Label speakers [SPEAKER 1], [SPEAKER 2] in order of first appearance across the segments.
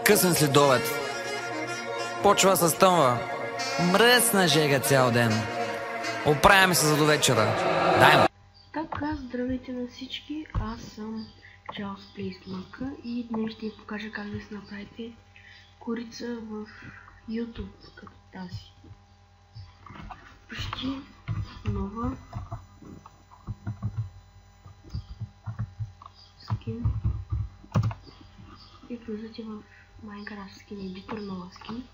[SPEAKER 1] Късен следобед. Почва се стъмва. Мръсна жега цял ден. Оправяме се за до вечера. Дай му.
[SPEAKER 2] Така, здравейте на всички, аз съм Чарлз Плейсмъка и днес ще ви покажа как да си направите корица в YouTube, като тази. Почти нова скин и влизате в Minecraft Skin Editor, нова скин.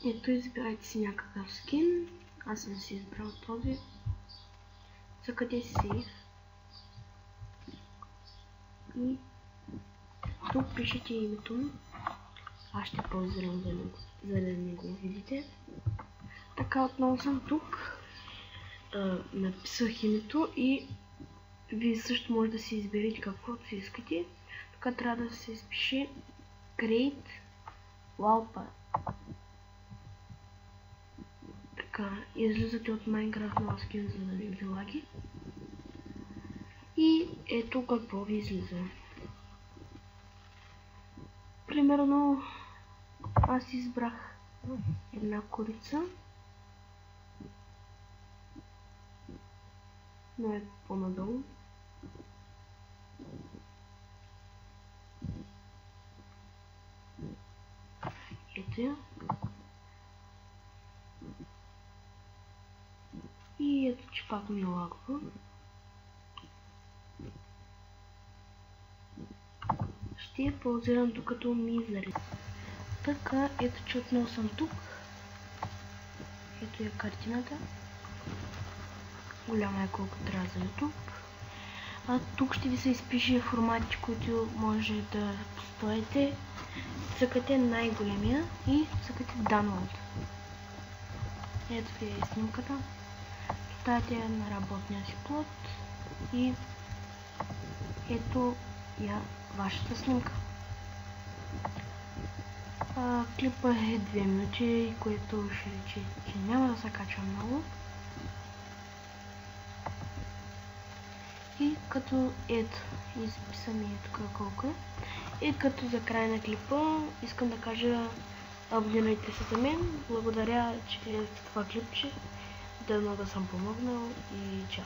[SPEAKER 2] Ето, избирайте си някакъв скин. Аз съм си избрал този. Цъкате Save. И тук пишете името му. Аз ще ползвам за да не го видите. Така, отново съм тук. Написах името и вие също може да си изберете каквото си искате. Тук трябва да се изпише Create Wallpaper. Така, излизате от Minecraft нова скин, за да не ви лаги. И ето какво ви излиза. Примерно, аз избрах една корица, но е по-надолу. Ето я. И ето, че пак ми лагва. Ще я паузирам докато ми зареди. Така, ето, че отново съм тук. Ето е картината. Голяма е колко трябва за YouTube. А тук ще ви се изпише формати, които може да поставите. Цъкате най-големия и цъкате Download. Ето ви е снимката. Ставате на работния си плод и ето я вашата снимка. Клипа е 2 минути, което ще рече, че няма да се качва много. И като ето, изписам и тук колко е. И като за край на клипа искам да кажа, абонирайте се за мен. Благодаря, че гледахте това клипче. Дано да съм помогнал и чао!